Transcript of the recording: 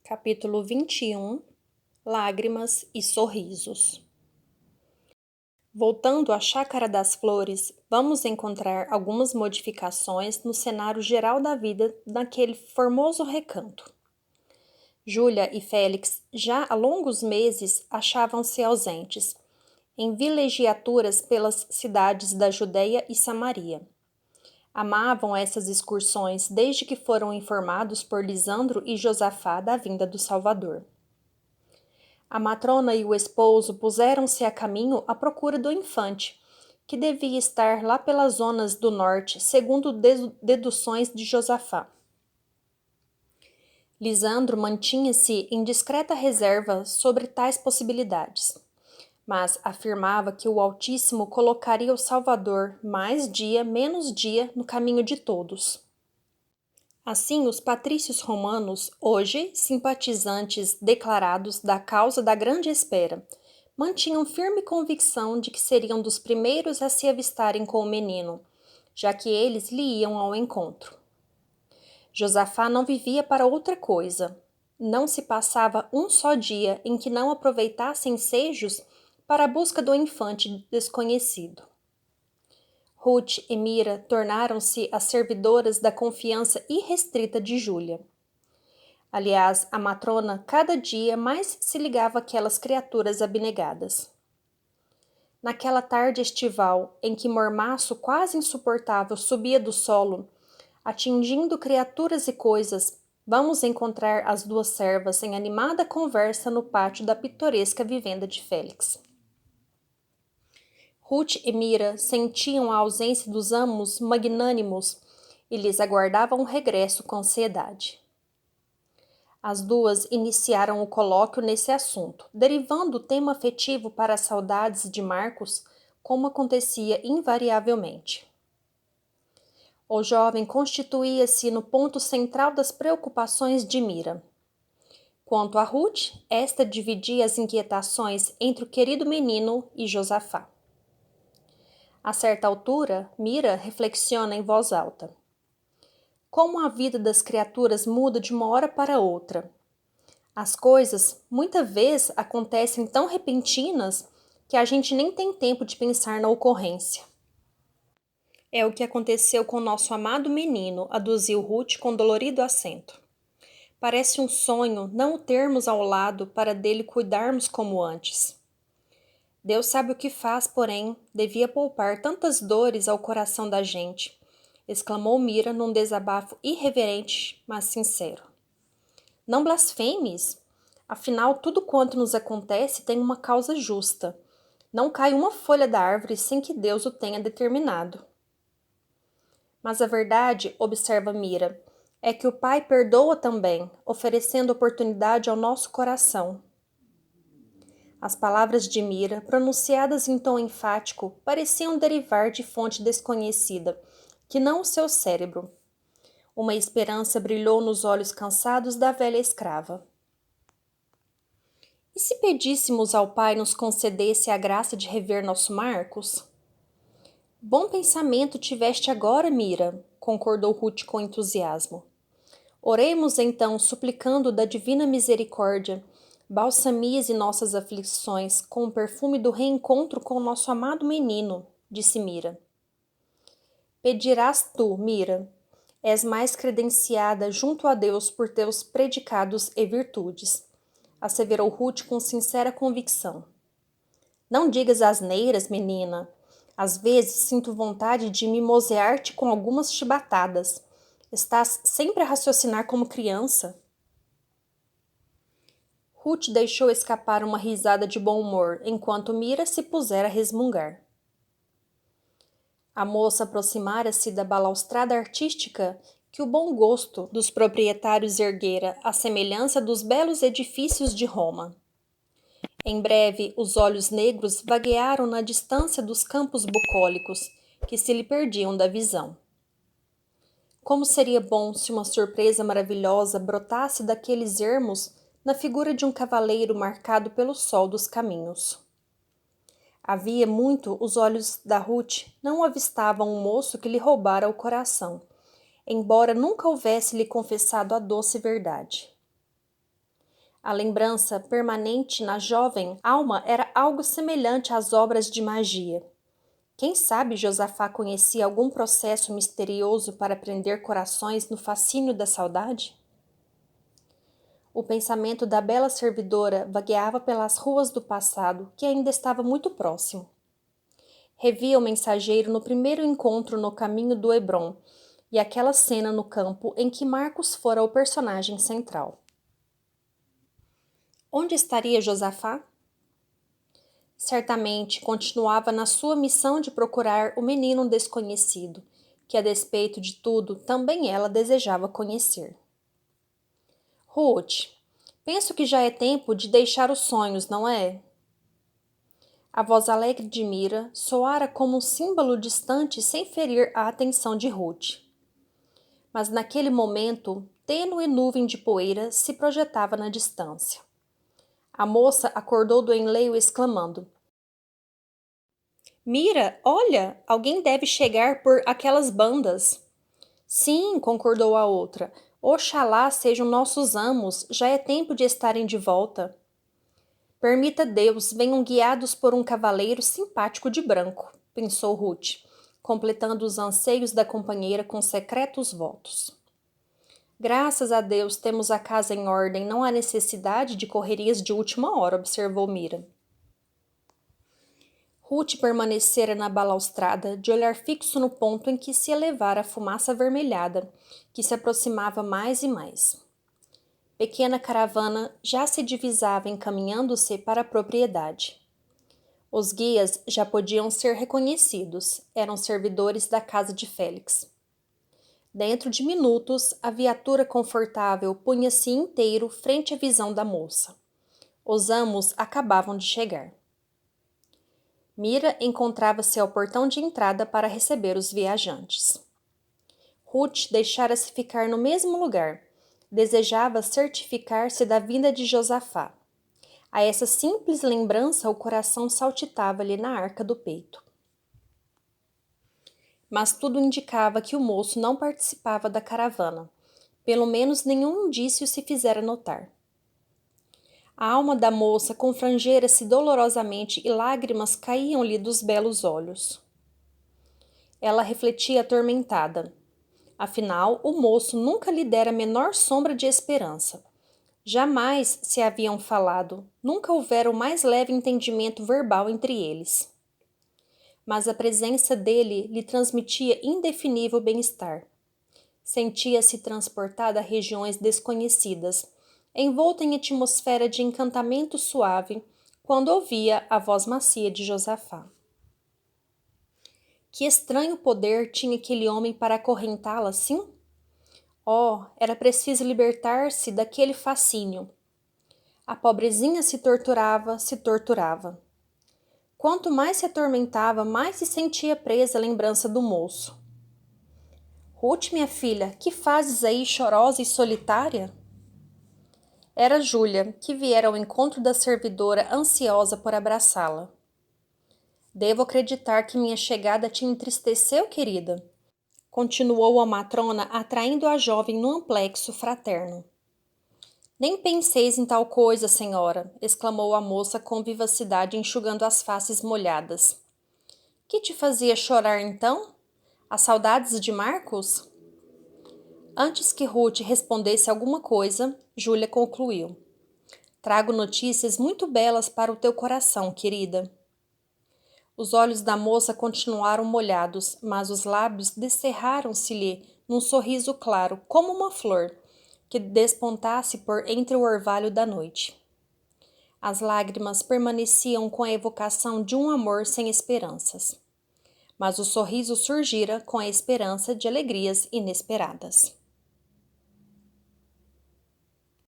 Capítulo 21. Lágrimas e sorrisos. Voltando à Chácara das Flores, vamos encontrar algumas modificações no cenário geral da vida naquele formoso recanto. Júlia e Félix, já há longos meses, achavam-se ausentes, em vilegiaturas pelas cidades da Judéia e Samaria. Amavam essas excursões desde que foram informados por Lisandro e Josafá da vinda do Salvador. A matrona e o esposo puseram-se a caminho à procura do infante, que devia estar lá pelas zonas do norte, segundo deduções de Josafá. Lisandro mantinha-se em discreta reserva sobre tais possibilidades, mas afirmava que o Altíssimo colocaria o Salvador mais dia, menos dia, no caminho de todos. Assim, os patrícios romanos, hoje simpatizantes declarados da causa da grande espera, mantinham firme convicção de que seriam dos primeiros a se avistarem com o menino, já que eles lhe iam ao encontro. Josafá não vivia para outra coisa. Não se passava um só dia em que não aproveitasse ensejos para a busca do infante desconhecido. Ruth e Mira tornaram-se as servidoras da confiança irrestrita de Júlia. Aliás, a matrona cada dia mais se ligava àquelas criaturas abnegadas. Naquela tarde estival, em que mormaço quase insuportável subia do solo, atingindo criaturas e coisas, vamos encontrar as duas servas em animada conversa no pátio da pitoresca vivenda de Félix. Ruth e Mira sentiam a ausência dos amos magnânimos e lhes aguardavam o regresso com ansiedade. As duas iniciaram o colóquio nesse assunto, derivando o tema afetivo para as saudades de Marcos, como acontecia invariavelmente. O jovem constituía-se no ponto central das preocupações de Mira. Quanto a Ruth, esta dividia as inquietações entre o querido menino e Josafá. A certa altura, Mira reflexiona em voz alta. Como a vida das criaturas muda de uma hora para outra. As coisas, muitas vezes, acontecem tão repentinas que a gente nem tem tempo de pensar na ocorrência. É o que aconteceu com nosso amado menino, aduziu Ruth com dolorido acento. Parece um sonho não o termos ao lado para dele cuidarmos como antes. Deus sabe o que faz, porém, devia poupar tantas dores ao coração da gente, exclamou Mira num desabafo irreverente, mas sincero. Não blasfemes! Afinal, tudo quanto nos acontece tem uma causa justa. Não cai uma folha da árvore sem que Deus o tenha determinado. Mas a verdade, observa Mira, é que o Pai perdoa também, oferecendo oportunidade ao nosso coração. As palavras de Mira, pronunciadas em tom enfático, pareciam derivar de fonte desconhecida, que não o seu cérebro. Uma esperança brilhou nos olhos cansados da velha escrava. E se pedíssemos ao Pai nos concedesse a graça de rever nosso Marcos? Bom pensamento tiveste agora, Mira, concordou Ruth com entusiasmo. Oremos então, suplicando da divina misericórdia, balsamize nossas aflições com o perfume do reencontro com o nosso amado menino, disse Mira. Pedirás tu, Mira, és mais credenciada junto a Deus por teus predicados e virtudes, asseverou Ruth com sincera convicção. Não digas asneiras, menina. Às vezes sinto vontade de mimosear-te com algumas chibatadas. Estás sempre a raciocinar como criança. Ruth deixou escapar uma risada de bom humor, enquanto Mira se pusera a resmungar. A moça aproximara-se da balaustrada artística que o bom gosto dos proprietários erguera à semelhança dos belos edifícios de Roma. Em breve, os olhos negros vaguearam na distância dos campos bucólicos, que se lhe perdiam da visão. Como seria bom se uma surpresa maravilhosa brotasse daqueles ermos na figura de um cavaleiro marcado pelo sol dos caminhos. Havia muito os olhos da Ruth não avistavam um moço que lhe roubara o coração, embora nunca houvesse lhe confessado a doce verdade. A lembrança permanente na jovem alma era algo semelhante às obras de magia. Quem sabe Josafá conhecia algum processo misterioso para prender corações no fascínio da saudade? O pensamento da bela servidora vagueava pelas ruas do passado, que ainda estava muito próximo. Revia o mensageiro no primeiro encontro no caminho do Hebrom e aquela cena no campo em que Marcos fora o personagem central. Onde estaria Josafá? Certamente continuava na sua missão de procurar o menino desconhecido, que a despeito de tudo também ela desejava conhecer. Ruth, penso que já é tempo de deixar os sonhos, não é? A voz alegre de Mira soara como um símbolo distante sem ferir a atenção de Ruth. Mas naquele momento, tênue nuvem de poeira se projetava na distância. A moça acordou do enleio exclamando: Mira, olha, alguém deve chegar por aquelas bandas. Sim, concordou a outra. Oxalá sejam nossos amos, já é tempo de estarem de volta. Permita Deus, venham guiados por um cavaleiro simpático de branco, pensou Ruth, completando os anseios da companheira com secretos votos. Graças a Deus temos a casa em ordem, não há necessidade de correrias de última hora, observou Mira. Ruth permanecera na balaustrada, de olhar fixo no ponto em que se elevara a fumaça avermelhada, que se aproximava mais e mais. Pequena caravana já se divisava encaminhando-se para a propriedade. Os guias já podiam ser reconhecidos, eram servidores da casa de Félix. Dentro de minutos, a viatura confortável punha-se inteiro frente à visão da moça. Os amos acabavam de chegar. Mira encontrava-se ao portão de entrada para receber os viajantes. Ruth deixara-se ficar no mesmo lugar. Desejava certificar-se da vinda de Josafá. A essa simples lembrança o coração saltitava-lhe na arca do peito. Mas tudo indicava que o moço não participava da caravana. Pelo menos nenhum indício se fizera notar. A alma da moça confrangera-se dolorosamente e lágrimas caíam-lhe dos belos olhos. Ela refletia atormentada. Afinal, o moço nunca lhe dera a menor sombra de esperança. Jamais se haviam falado, nunca houvera o mais leve entendimento verbal entre eles. Mas a presença dele lhe transmitia indefinível bem-estar. Sentia-se transportada a regiões desconhecidas, envolta em atmosfera de encantamento suave, quando ouvia a voz macia de Josafá. Que estranho poder tinha aquele homem para acorrentá-la assim? Oh, era preciso libertar-se daquele fascínio. A pobrezinha se torturava, se torturava. Quanto mais se atormentava, mais se sentia presa à lembrança do moço. Ruth, minha filha, que fazes aí chorosa e solitária? Era Júlia, que viera ao encontro da servidora ansiosa por abraçá-la. Devo acreditar que minha chegada te entristeceu, querida? Continuou a matrona, atraindo a jovem no amplexo fraterno. Nem penseis em tal coisa, senhora, exclamou a moça com vivacidade, enxugando as faces molhadas. Que te fazia chorar então? As saudades de Marcos? Antes que Ruth respondesse alguma coisa, Júlia concluiu. Trago notícias muito belas para o teu coração, querida. Os olhos da moça continuaram molhados, mas os lábios descerraram-se-lhe num sorriso claro, como uma flor, que despontasse por entre o orvalho da noite. As lágrimas permaneciam com a evocação de um amor sem esperanças. Mas o sorriso surgira com a esperança de alegrias inesperadas.